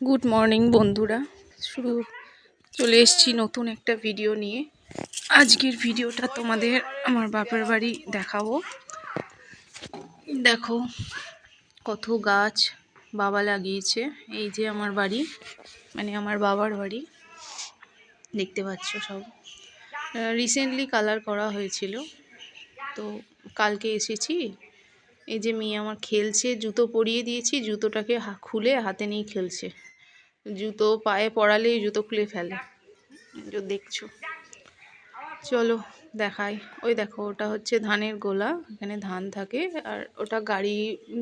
Good morning বন্ধুরা, শুরু চলে এসেছি নতুন একটা ভিডিও নিয়ে। আজকের ভিডিওটা তোমাদের আমার বাপের বাড়ি দেখাবো। দেখো কত গাছ বাবা লাগিয়েছে। এই যে আমার বাড়ি, মানে আমার বাবার বাড়ি, দেখতে পাচ্ছ সব রিসেন্টলি কালার করা হয়েছিল। তো কালকে এসেছি। এই যে মেয়ে আমার খেলছে, জুতো পরিয়ে দিয়েছি, জুতোটাকে খুলে হাতে নিয়ে খেলছে। জুতো পায়ে পড়ালেই জুতো খুলে ফেলে, দেখছো। চলো দেখাই। ওই দেখো, ওটা হচ্ছে ধানের গোলা, এখানে ধান থাকে। আর ওটা গাড়ি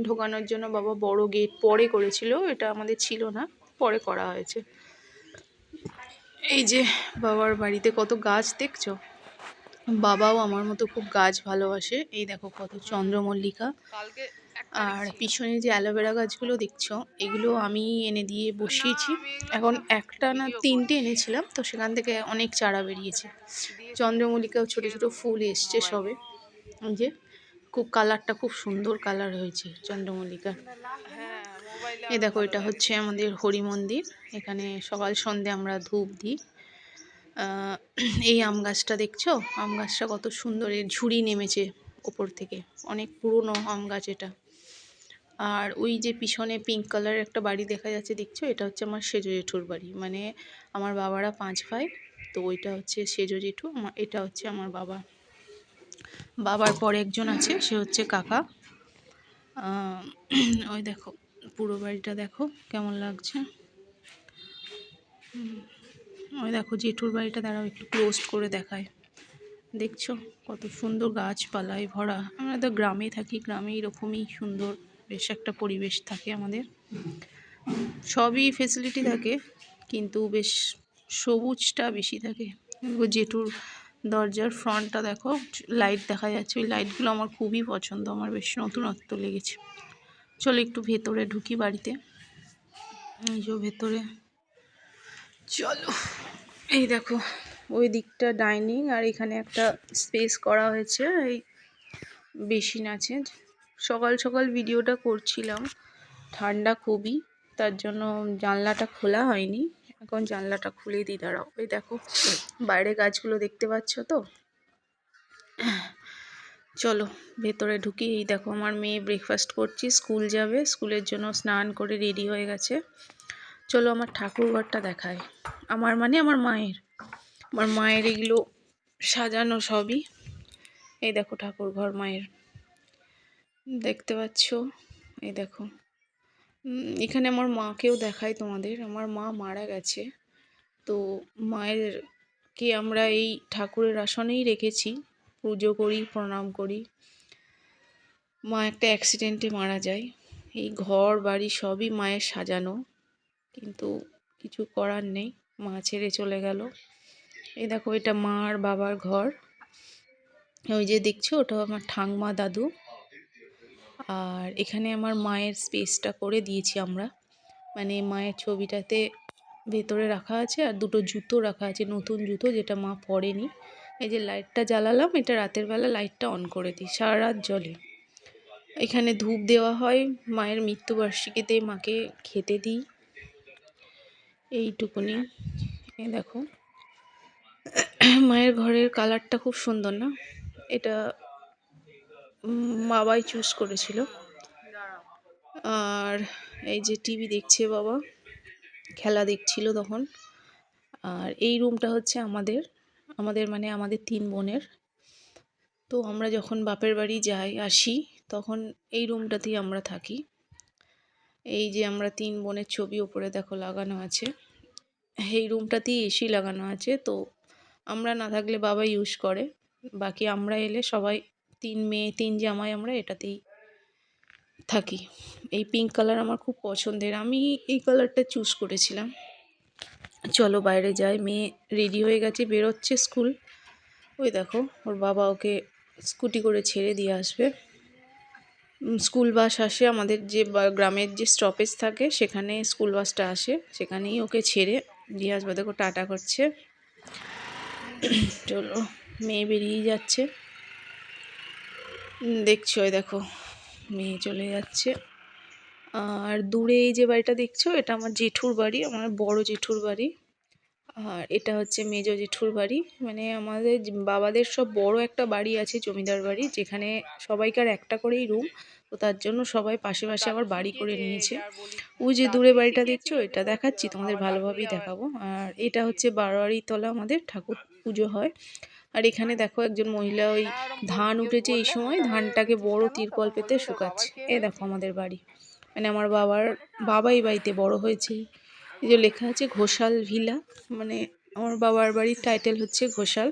ঢোকানোর জন্য বাবা বড় গেট পরে করেছিল, এটা আমাদের ছিল না, পরে করা হয়েছে। এই যে বাবার বাড়িতে কত গাছ দেখছো। বাবাও আমার মতো খুব গাছ ভালোবাসে। এই দেখো কত চন্দ্রমল্লিকা। আর পিছনে যে অ্যালোভেরা গাছগুলো দেখছো, এগুলো আমি এনে দিয়ে বসিয়েছি। এখন একটা না তিনটে এনেছিলাম, তো সেখান থেকে অনেক চারা বেরিয়েছে। চন্দ্রমল্লিকাও ছোট ছোট ফুল এসছে সবে। যে খুব কালারটা খুব সুন্দর কালার হয়েছে চন্দ্রমল্লিকার। এই দেখো, এটা হচ্ছে আমাদের হরি মন্দির। এখানে সকাল সন্ধে আমরা ধূপ দিই। এই আম গাছটা দেখছো, আম গাছটা কত সুন্দর, এর ঝুড়ি নেমেছে ওপর থেকে, অনেক পুরনো আম গাছ এটা। আর ওই যে পিছনে পিঙ্ক কালারের একটা বাড়ি দেখা যাচ্ছে দেখছো, এটা হচ্ছে আমার সেজো জেঠুর বাড়ি। মানে আমার বাবারা 5 ভাই, তো ওইটা হচ্ছে সেজো জেঠু, এটা হচ্ছে আমার বাবা। বাবার পরে একজন আছে, সে হচ্ছে কাকা। ওই দেখো পুরো বাড়িটা দেখো কেমন লাগছে। ওই দেখো জেঠুর বাড়িটা, দাঁড়াও একটু ক্লোজ করে দেখায়। দেখছো কত সুন্দর গাছপালায় ভরা। আমরা তো গ্রামে থাকি, গ্রামে এরকমই সুন্দর বেশ একটা পরিবেশ থাকে আমাদের। সবই ফেসিলিটি থাকে, কিন্তু বেশ সবুজটা বেশি থাকে। জেঠুর দরজার ফ্রন্টটা দেখো, লাইট দেখা যাচ্ছে। ওই লাইটগুলো আমার খুবই পছন্দ, আমার বেশ নতুনত্ব লেগেছে। চলো একটু ভেতরে ঢুকি বাড়িতে। এই যে ভেতরে চলো। এই দেখো ওই দিকটা ডাইনিং, আর এখানে একটা স্পেস করা হয়েছে, এই বেসিন আছে। সকাল সকাল ভিডিওটা করছিলাম, ঠান্ডা খুবই, তার জন্য জানলাটা খোলা হয়নি। এখন জানলাটা খুলে দিই, দাঁড়াও। ওই দেখো বাইরে গাছগুলো দেখতে পাচ্ছ তো। চলো ভেতরে ঢুকি। এই দেখো আমার মেয়ে ব্রেকফাস্ট করছি, স্কুল যাবে, স্কুলের জন্য স্নান করে রেডি হয়ে গেছে। চলো আমার ঠাকুর ঘরটা দেখায়। আমার মানে আমার মায়ের এগুলো সাজানো সবই। এই দেখো ঠাকুর ঘর মায়ের, দেখতে পাচ্ছ। এই দেখো এখানে আমার মাকেও দেখাই তোমাদের। আমার মা মারা গেছে, তো মায়েরকে আমরা এই ঠাকুরের আসনেই রেখেছি, পুজো করি, প্রণাম করি। মা একটা অ্যাক্সিডেন্টে মারা যায়। এই ঘর বাড়ি সবই মায়ের সাজানো, কিন্তু কিছু করার নেই, মা ছেড়ে চলে গেল। এই দেখো এটা মা আর বাবার ঘর। ওই যে দেখছো, ওটা আমার ঠাংমা দাদু। আর এখানে আমার মায়ের স্পেসটা করে দিয়েছি আমরা, মানে মায়ের ছবিটাতে ভেতরে রাখা আছে, আর দুটো জুতো রাখা আছে, নতুন জুতো, যেটা মা পরেনি। এই যে লাইটটা জ্বালালাম, এটা রাতের বেলা লাইটটা অন করে দিই, সারা রাত জ্বলে। এখানে ধূপ দেওয়া হয়, মায়ের মৃত্যুবার্ষিকীতে মাকে খেতে দিই, এইটুকুনি। এই দেখো মায়ের ঘরের কালারটা খুব সুন্দর না, এটা বাবাই চুজ করেছিল। আর এই যে টিভি দেখছে বাবা, খেলা দেখছিল তখন। আর এই রুমটা হচ্ছে আমাদের মানে আমাদের 3 বোনের। তো আমরা যখন বাপের বাড়ি আসি, তখন এই রুমটাতেই আমরা থাকি। এই যে আমরা 3 বোনের ছবি ওপরে দেখো লাগানো আছে। এই রুমটাতেই এসি লাগানো আছে, তো আমরা না থাকলে বাবা ইউজ করে, বাকি আমরা এলে সবাই 3 মেয়ে 3 জামাই আমরা এটাতেই থাকি। এই পিঙ্ক কালার আমার খুব পছন্দের, আমি এই কালারটা চুজ করেছিলাম। চলো বাইরে যাই। মেয়ে রেডি হয়ে গেছে, বেরোচ্ছে স্কুল। ওই দেখো ওর বাবা ওকে স্কুটি করে ছেড়ে দিয়ে আসবে। স্কুল বাস আসে আমাদের, যে গ্রামের যে স্টপেজ থাকে সেখানে স্কুল বাসটা আসে, সেখানেই ওকে ছেড়ে দিয়ে আসবে। দেখো টাটা করছে। চলো মেয়ে বেরিয়ে যাচ্ছে, দেখছো। ওই দেখো মেয়ে চলে যাচ্ছে। আর দূরে এই যে বাড়িটা দেখছো, এটা আমার জেঠুর বাড়ি, আমার বড় জেঠুর বাড়ি। আর এটা হচ্ছে মেজো জেঠুর বাড়ি। মানে আমাদের বাবাদের সব বড় একটা বাড়ি আছে, জমিদার বাড়ি, যেখানে সবাইকার একটা করেই রুম। তো তার জন্য সবাই পাশে পাশে আবার বাড়ি করে নিয়েছে। ওই যে দূরে বাড়িটা দেখছো, এটা দেখাচ্ছি তোমাদের, ভালোভাবেই দেখাবো। আর এটা হচ্ছে বারোয়ারি তলা, আমাদের ঠাকুর পুজো হয়। আর এখানে দেখো একজন মহিলা ওই ধান উঠেছে, এই সময় ধানটাকে বড় তিরপল পেতে শুকাচ্ছে। এই দেখো আমাদের বাড়ি, মানে আমার বাবা এই বাড়িতে বড় হয়েছে। এই যে লেখা আছে ঘোষাল ভিলা, মানে আমার বাবার বাড়ির টাইটেল হচ্ছে ঘোষাল।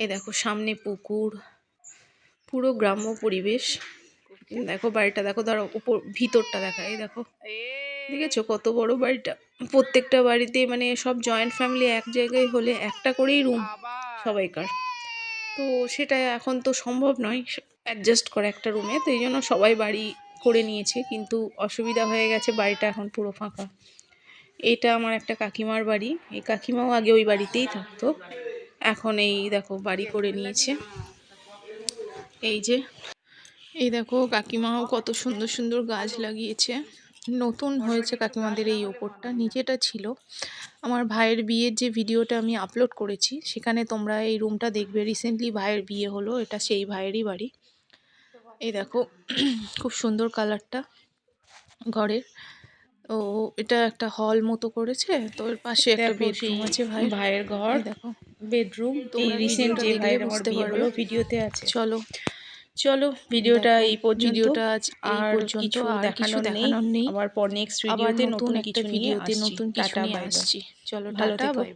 এই দেখো সামনে পুকুর, পুরো গ্রাম্য পরিবেশ। দেখো বাড়িটা দেখো, ধরো উপর ভিতরটা দেখা, এই দেখো, দেখেছো কত বড় বাড়িটা। প্রত্যেকটা বাড়িতে মানে সব জয়েন্ট ফ্যামিলি এক জায়গায় হলে একটা করেই রুম সবাইকার। তো সেটা এখন তো সম্ভব নয় অ্যাডজাস্ট করা একটা রুমে, তো এই জন্য সবাই বাড়ি করে নিয়েছে, কিন্তু অসুবিধা হয়ে গেছে, বাড়িটা এখন পুরো ফাঁকা। এইটা আমার একটা কাকিমার বাড়ি, এই কাকিমাও আগে ওই বাড়িতেই থাকতো, এখন এই দেখো বাড়ি করে নিয়েছে। এই যে এই দেখো কাকিমাও কত সুন্দর সুন্দর গাছ লাগিয়েছে, নতুন হয়েছে কাকিমাদের এই ওপরটা, নিচেটা ছিল আমার ভাইয়ের বিয়ের যে ভিডিওটা আমি আপলোড করেছি, সেখানে তোমরা এই রুমটা দেখবে। রিসেন্টলি ভাইয়ের বিয়ে হলো, এটা সেই ভাইয়েরই বাড়ি। এই দেখো খুব সুন্দর কালারটা ঘরের। ও এটা একটা হল মতো করেছে, তো এর পাশে একটা বেডরুম আছে ভাইয়ের ঘর, দেখো বেডরুম। তোমরা রিসেন্ট যে ভাইয়ের আমার বিয়ে হলো ভিডিওতে আছে। চলো চলো ভিডিওটা এই পর্যন্ত, ভিডিওটা আর কিছু দেখানোর নেই। আবার পর নেক্সট ভিডিওতে নতুন একটা ভিডিওতে নতুন কিছু নিয়ে আসছি। চলো টাটা, বাই বাই।